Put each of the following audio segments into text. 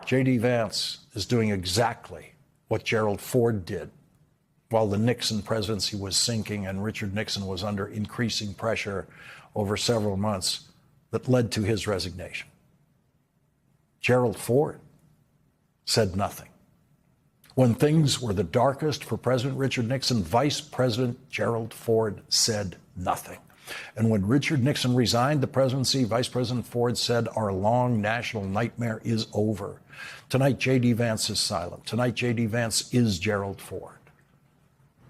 J.D. Vance is doing exactly what Gerald Ford did while the Nixon presidency was sinking and Richard Nixon was under increasing pressure over several months that led to his resignation. Gerald Ford said nothing. When things were the darkest for President Richard Nixon, Vice President Gerald Ford said nothing. And when Richard Nixon resigned the presidency, Vice President Ford said, "Our long national nightmare is over." Tonight, J.D. Vance is silent. Tonight, J.D. Vance is Gerald Ford.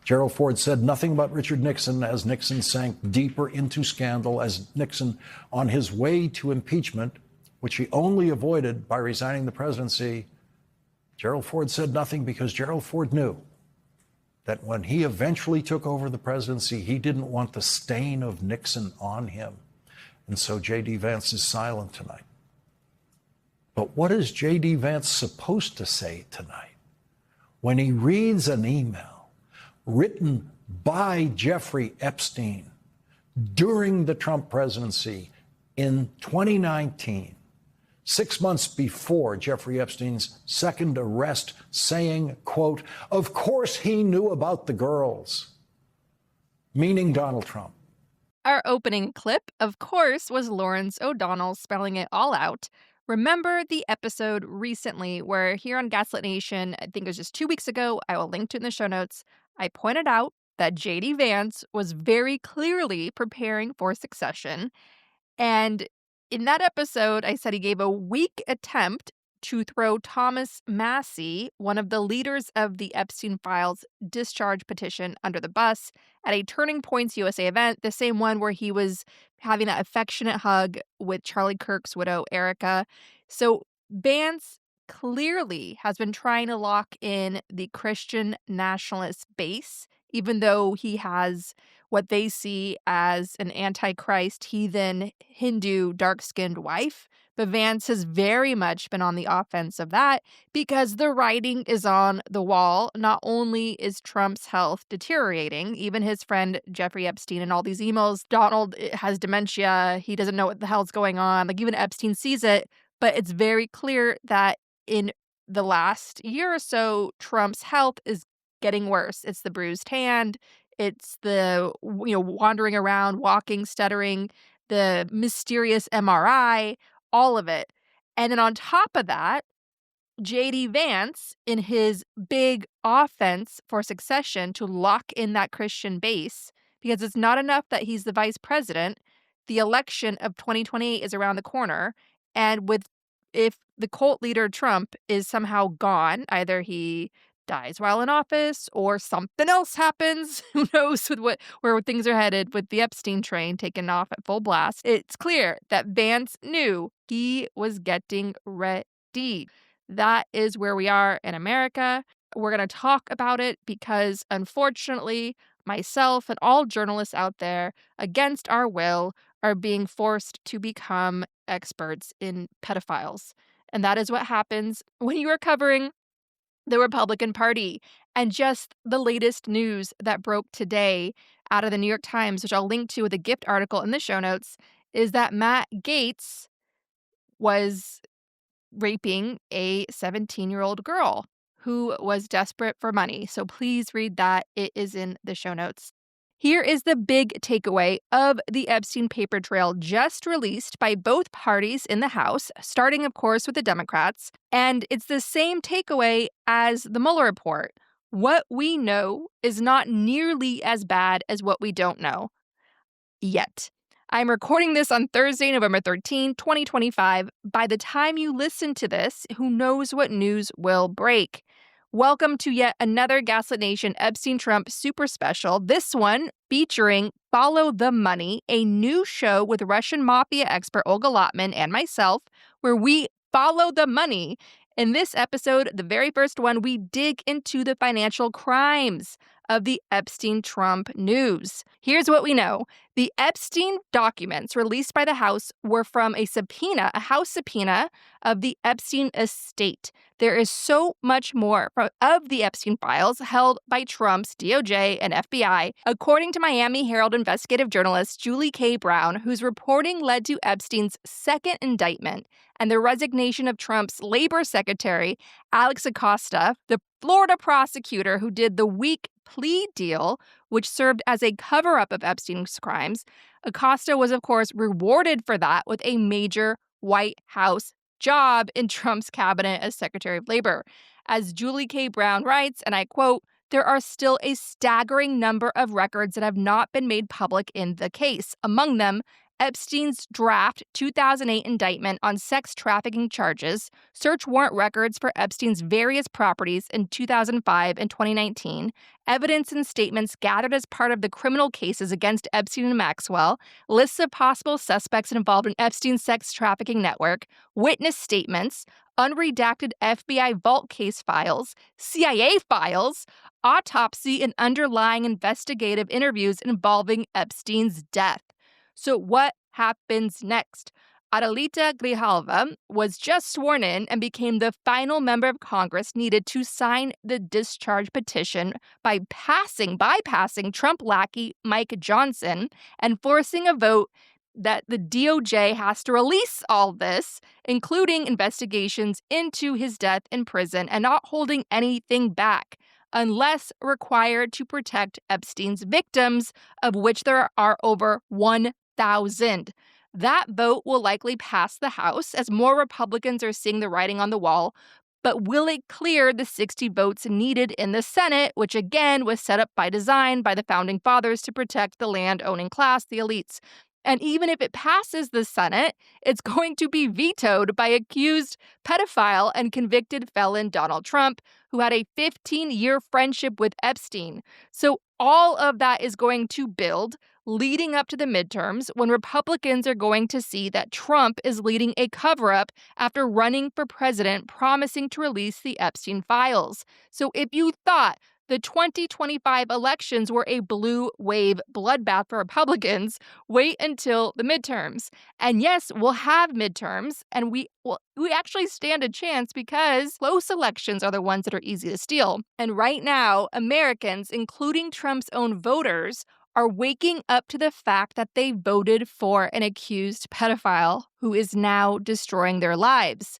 Gerald Ford said nothing about Richard Nixon as Nixon sank deeper into scandal, as Nixon, on his way to impeachment, which he only avoided by resigning the presidency, Gerald Ford said nothing because Gerald Ford knew that when he eventually took over the presidency, he didn't want the stain of Nixon on him. And so J.D. Vance is silent tonight. But what is J.D. Vance supposed to say tonight when he reads an email written by Jeffrey Epstein during the Trump presidency in 2019, 6 months before Jeffrey Epstein's second arrest, saying, quote, "Of course he knew about the girls," meaning Donald Trump. Our opening clip, of course, was Lawrence O'Donnell spelling it all out. Remember the episode recently where here on Gaslit Nation, I think it was just 2 weeks ago, I will link to it in the show notes, I pointed out that J.D. Vance was very clearly preparing for succession. And in that episode, I said he gave a weak attempt to throw Thomas Massie, one of the leaders of the Epstein files discharge petition, under the bus at a Turning Points USA event, the same one where he was having that affectionate hug with Charlie Kirk's widow, Erica. So Vance clearly has been trying to lock in the Christian nationalist base, even though he has what they see as an antichrist, heathen, Hindu, dark-skinned wife. But Vance has very much been on the offense of that because the writing is on the wall. Not only is Trump's health deteriorating, even his friend Jeffrey Epstein and all these emails, Donald has dementia, he doesn't know what the hell's going on. Like, even Epstein sees it, but it's very clear that in the last year or so, Trump's health is getting worse. It's the bruised hand. It's the, wandering around, walking, stuttering, the mysterious MRI, all of it. And then on top of that, J.D. Vance, in his big offense for succession to lock in that Christian base, because it's not enough that he's the vice president, the election of 2028 is around the corner. And if the cult leader Trump is somehow gone, either he dies while in office or something else happens, who knows where things are headed with the Epstein train taken off at full blast, it's clear that Vance knew he was getting ready. That is where we are in America. We're going to talk about it because, unfortunately, myself and all journalists out there, against our will, are being forced to become experts in pedophiles. And that is what happens when you are covering the Republican Party. And just the latest news that broke today out of the New York Times, which I'll link to with a gift article in the show notes, is that Matt Gaetz was raping a 17-year-old girl who was desperate for money. So please read that. It is in the show notes. Here is the big takeaway of the Epstein paper trail just released by both parties in the House, starting, of course, with the Democrats. And it's the same takeaway as the Mueller report. What we know is not nearly as bad as what we don't know. Yet. I'm recording this on Thursday, November 13, 2025. By the time you listen to this, who knows what news will break? Welcome to yet another Gaslit Nation Epstein Trump super special. This one featuring Follow the Money, a new show with Russian mafia expert Olga Lotman and myself, where we follow the money. In this episode, the very first one, we dig into the financial crimes of the Epstein-Trump news. Here's what we know. The Epstein documents released by the House were from a House subpoena of the Epstein estate. There is so much more of the Epstein files held by Trump's DOJ and FBI, according to Miami Herald investigative journalist Julie K. Brown, whose reporting led to Epstein's second indictment and the resignation of Trump's labor secretary, Alex Acosta, the Florida prosecutor who did the weak plea deal, which served as a cover-up of Epstein's crimes. Acosta was, of course, rewarded for that with a major White House job in Trump's cabinet as Secretary of Labor. As Julie K. Brown writes, and I quote, "There are still a staggering number of records that have not been made public in the case. Among them, Epstein's draft 2008 indictment on sex trafficking charges, search warrant records for Epstein's various properties in 2005 and 2019, evidence and statements gathered as part of the criminal cases against Epstein and Maxwell, lists of possible suspects involved in Epstein's sex trafficking network, witness statements, unredacted FBI vault case files, CIA files, autopsy and underlying investigative interviews involving Epstein's death." So what happens next? Adelita Grijalva was just sworn in and became the final member of Congress needed to sign the discharge petition by bypassing Trump lackey Mike Johnson and forcing a vote that the DOJ has to release all this, including investigations into his death in prison and not holding anything back, unless required to protect Epstein's victims, of which there are over 1,000. That vote will likely pass the House, as more Republicans are seeing the writing on the wall. But will it clear the 60 votes needed in the Senate, which again was set up by design by the Founding Fathers to protect the land-owning class, the elites? And even if it passes the Senate, it's going to be vetoed by accused pedophile and convicted felon Donald Trump, who had a 15-year friendship with Epstein. So all of that is going to build leading up to the midterms, when Republicans are going to see that Trump is leading a cover-up after running for president, promising to release the Epstein files. So if you thought the 2025 elections were a blue wave bloodbath for Republicans, wait until the midterms. And yes, we'll have midterms, and we actually stand a chance because close elections are the ones that are easy to steal. And right now, Americans, including Trump's own voters, are waking up to the fact that they voted for an accused pedophile who is now destroying their lives.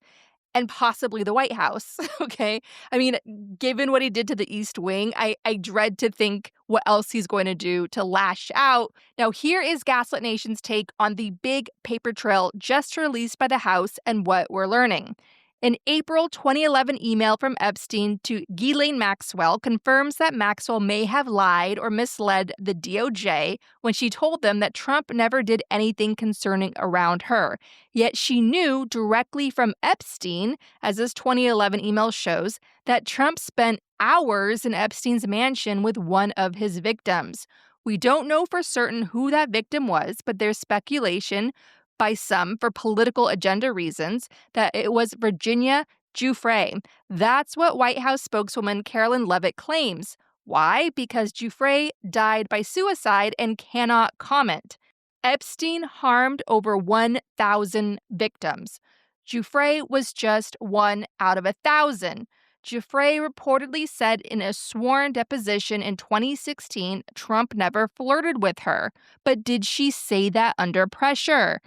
And possibly the White House, okay? I mean, given what he did to the East Wing, I dread to think what else he's going to do to lash out. Now, here is Gaslit Nation's take on the big paper trail just released by the House and what we're learning. An April 2011 email from Epstein to Ghislaine Maxwell confirms that Maxwell may have lied or misled the DOJ when she told them that Trump never did anything concerning around her. Yet she knew directly from Epstein, as this 2011 email shows, that Trump spent hours in Epstein's mansion with one of his victims. We don't know for certain who that victim was, but there's speculation by some for political agenda reasons that it was Virginia Giuffre. That's what White House spokeswoman Carolyn Leavitt claims. Why? Because Giuffre died by suicide and cannot comment. Epstein harmed over 1,000 victims. Giuffre was just one out of 1,000. Giuffre reportedly said in a sworn deposition in 2016 Trump never flirted with her. But did she say that under pressure?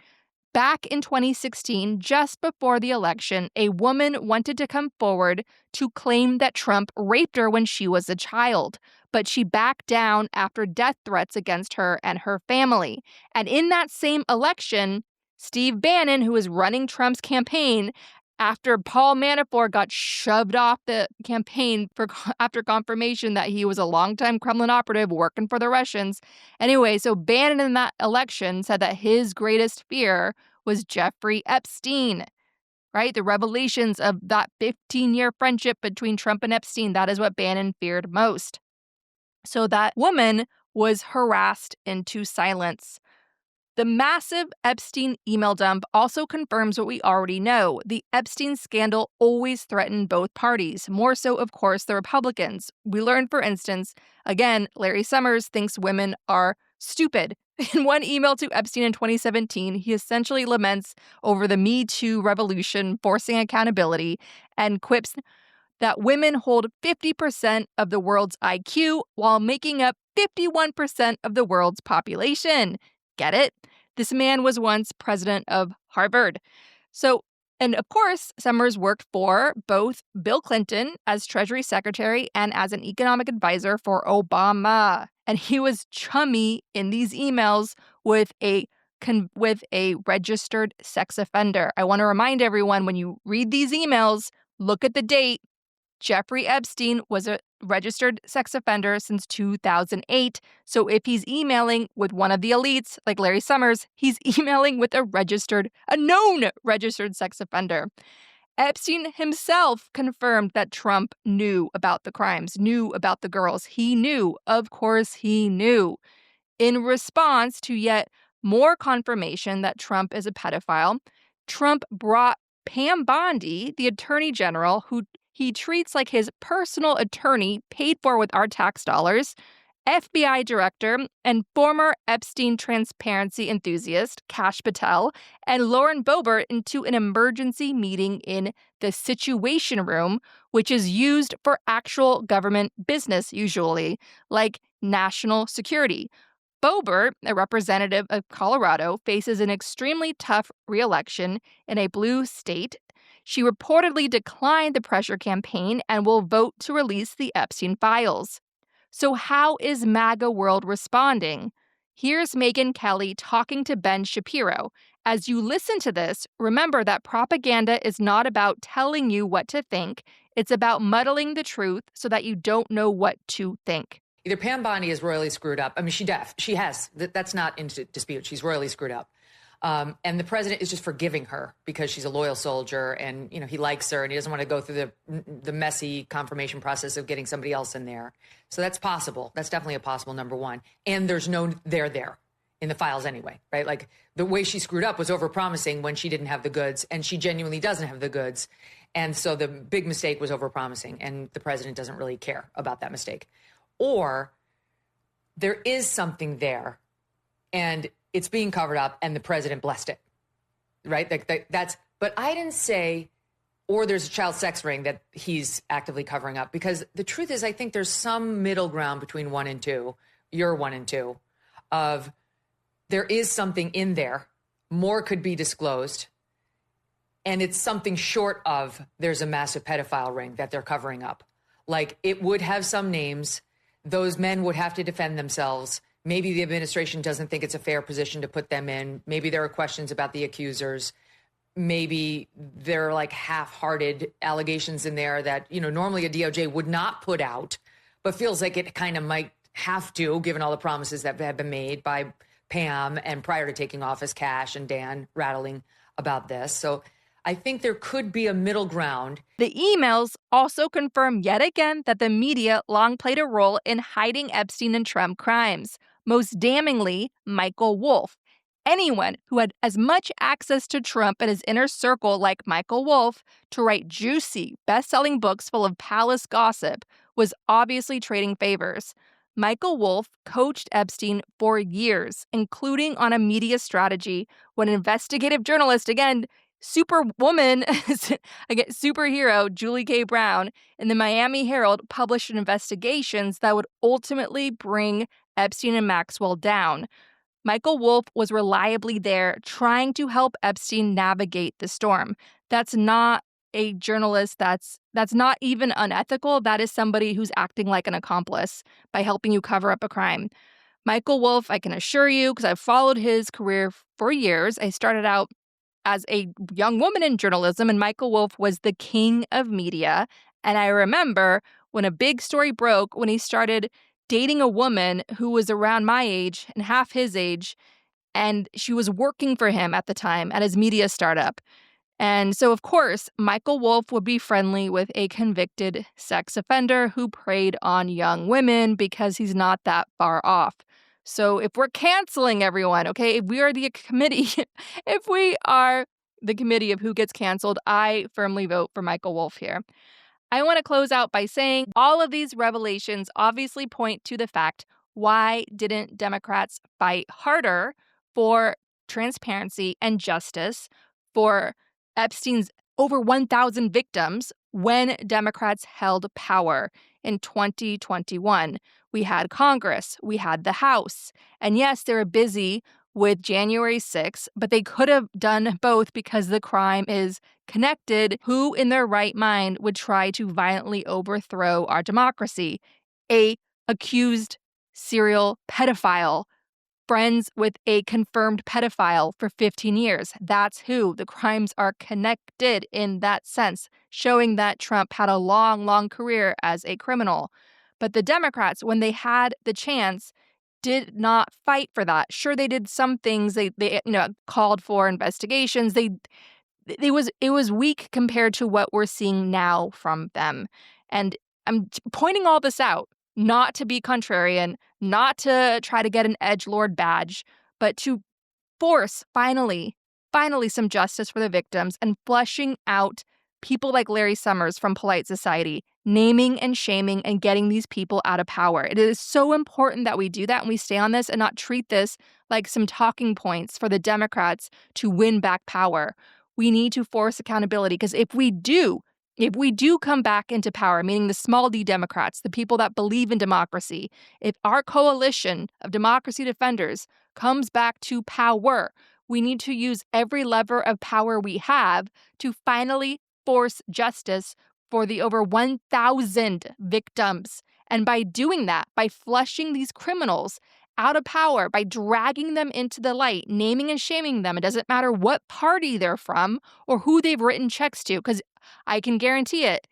Back in 2016, just before the election, a woman wanted to come forward to claim that Trump raped her when she was a child, but she backed down after death threats against her and her family. And in that same election, Steve Bannon, who was running Trump's campaign, after Paul Manafort got shoved off the campaign after confirmation that he was a longtime Kremlin operative working for the Russians. Anyway, so Bannon in that election said that his greatest fear was Jeffrey Epstein, right? The revelations of that 15-year friendship between Trump and Epstein, that is what Bannon feared most. So that woman was harassed into silence. The massive Epstein email dump also confirms what we already know. The Epstein scandal always threatened both parties, more so, of course, the Republicans. We learned, for instance, again, Larry Summers thinks women are stupid. In one email to Epstein in 2017, he essentially laments over the Me Too revolution forcing accountability and quips that women hold 50% of the world's IQ while making up 51% of the world's population. Get it? This man was once president of Harvard. So, and of course, Summers worked for both Bill Clinton as Treasury Secretary and as an economic advisor for Obama. And he was chummy in these emails with a registered sex offender. I want to remind everyone, when you read these emails, look at the date. Jeffrey Epstein was a registered sex offender since 2008. So if he's emailing with one of the elites, like Larry Summers, he's emailing with a known registered sex offender. Epstein himself confirmed that Trump knew about the crimes, knew about the girls. He knew. Of course he knew. In response to yet more confirmation that Trump is a pedophile, Trump brought Pam Bondi, the attorney general, who he treats like his personal attorney paid for with our tax dollars, FBI director and former Epstein transparency enthusiast Kash Patel, and Lauren Boebert into an emergency meeting in the Situation Room, which is used for actual government business usually, like national security. Boebert, a representative of Colorado, faces an extremely tough re-election in a blue state. She reportedly declined the pressure campaign and will vote to release the Epstein files. So how is MAGA World responding? Here's Megyn Kelly talking to Ben Shapiro. As you listen to this, remember that propaganda is not about telling you what to think. It's about muddling the truth so that you don't know what to think. Either Pam Bondi is royally screwed up. I mean, she has. That's not in dispute. She's royally screwed up. And the president is just forgiving her because she's a loyal soldier and, he likes her and he doesn't want to go through the messy confirmation process of getting somebody else in there. So that's possible. That's definitely a possible number one. And there's no there in the files anyway, right? Like the way she screwed up was overpromising when she didn't have the goods, and she genuinely doesn't have the goods. And so the big mistake was overpromising, and the president doesn't really care about that mistake. Or there is something there and it's being covered up and the president blessed it, right? But I didn't say, or there's a child sex ring that he's actively covering up, because the truth is I think there's some middle ground between 1 and 2, your 1 and 2, of there is something in there, more could be disclosed, and it's something short of there's a massive pedophile ring that they're covering up. Like it would have some names. Those men would have to defend themselves. Maybe the administration doesn't think it's a fair position to put them in. Maybe there are questions about the accusers. Maybe there are like half-hearted allegations in there that, normally a DOJ would not put out, but feels like it kind of might have to, given all the promises that have been made by Pam and prior to taking office, Kash and Dan rattling about this. So I think there could be a middle ground. The emails also confirm yet again that the media long played a role in hiding Epstein and Trump crimes. Most damningly, Michael Wolff. Anyone who had as much access to Trump and his inner circle like Michael Wolff to write juicy, best-selling books full of palace gossip was obviously trading favors. Michael Wolff coached Epstein for years, including on a media strategy when investigative journalist, again, superwoman, superhero Julie K. Brown in the Miami Herald published investigations that would ultimately bring Epstein and Maxwell down. Michael Wolff was reliably there trying to help Epstein navigate the storm. That's not a journalist. That's not even unethical. That is somebody who's acting like an accomplice by helping you cover up a crime. Michael Wolff, I can assure you, because I've followed his career for years. I started out as a young woman in journalism, and Michael Wolff was the king of media. And I remember when a big story broke when he started dating a woman who was around my age and half his age, and she was working for him at the time at his media startup. And so, of course, Michael Wolff would be friendly with a convicted sex offender who preyed on young women because he's not that far off. So if we're canceling everyone, okay, if we are the committee, if we are the committee of who gets canceled, I firmly vote for Michael Wolff here. I want to close out by saying all of these revelations obviously point to the fact, why didn't Democrats fight harder for transparency and justice for Epstein's over 1,000 victims when Democrats held power in 2021? We had Congress, we had the House, and yes, they were busy with January 6th, but they could have done both because the crime is connected. Who in their right mind would try to violently overthrow our democracy? A accused serial pedophile, friends with a confirmed pedophile for 15 years. That's who. The crimes are connected in that sense, showing that Trump had a long, long career as a criminal. But the Democrats, when they had the chance, did not fight for that. Sure, they did some things. They called for investigations. It was weak compared to what we're seeing now from them. And I'm pointing all this out, not to be contrarian, not to try to get an edgelord badge, but to force finally some justice for the victims and fleshing out people like Larry Summers from Polite Society, naming and shaming and getting these people out of power. It is so important that we do that and we stay on this and not treat this like some talking points for the Democrats to win back power. We need to force accountability, because if we do come back into power, meaning the small d Democrats, the people that believe in democracy, if our coalition of democracy defenders comes back to power, we need to use every lever of power we have to finally force justice for the over 1,000 victims. And by doing that, by flushing these criminals out of power, by dragging them into the light, naming and shaming them, it doesn't matter what party they're from or who they've written checks to, because I can guarantee it,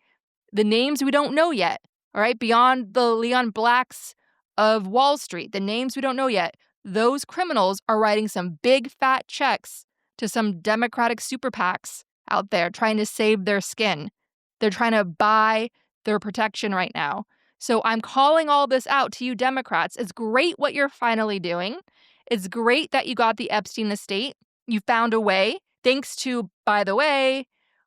the names we don't know yet, all right, beyond the Leon Blacks of Wall Street, the names we don't know yet, those criminals are writing some big fat checks to some Democratic super PACs out there trying to save their skin. They're trying to buy their protection right now. So I'm calling all this out to you Democrats. It's great what you're finally doing. It's great that you got the Epstein estate. You found a way, thanks to, by the way,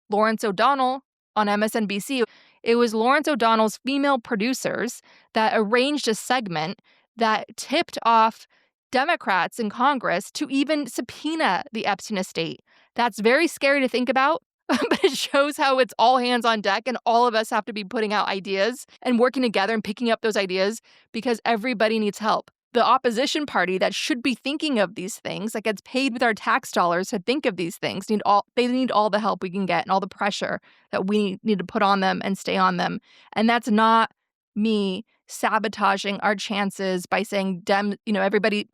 Lawrence O'Donnell on MSNBC. It was Lawrence O'Donnell's female producers that arranged a segment that tipped off Democrats in Congress to even subpoena the Epstein estate. That's very scary to think about, but it shows how it's all hands on deck and all of us have to be putting out ideas and working together and picking up those ideas because everybody needs help. The opposition party that should be thinking of these things, that gets paid with our tax dollars to think of these things, they need all the help we can get and all the pressure that we need to put on them and stay on them. And that's not me sabotaging our chances by saying everybody,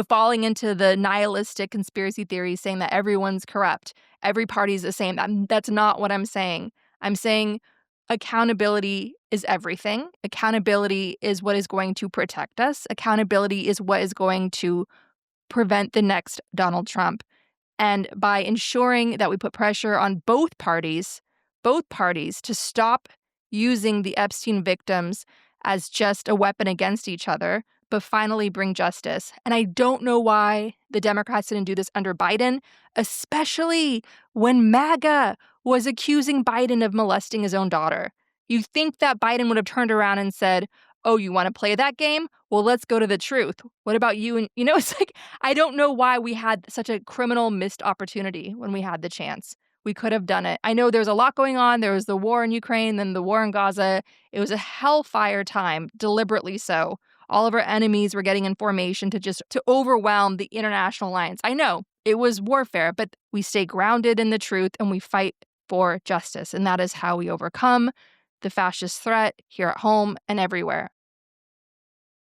falling into the nihilistic conspiracy theories saying that everyone's corrupt, every party's the same. That's not what I'm saying. I'm saying accountability is everything. Accountability is what is going to protect us. Accountability is what is going to prevent the next Donald Trump. And by ensuring that we put pressure on both parties to stop using the Epstein victims as just a weapon against each other, but finally bring justice. And I don't know why the Democrats didn't do this under Biden, especially when MAGA was accusing Biden of molesting his own daughter. You think that Biden would have turned around and said, oh, you want to play that game? Well, let's go to the truth. What about you? And, it's like, I don't know why we had such a criminal missed opportunity when we had the chance. We could have done it. I know there's a lot going on. There was the war in Ukraine, then the war in Gaza. It was a hellfire time, deliberately so. All of our enemies were getting information to overwhelm the international alliance. I know it was warfare, but we stay grounded in the truth and we fight for justice. And that is how we overcome the fascist threat here at home and everywhere.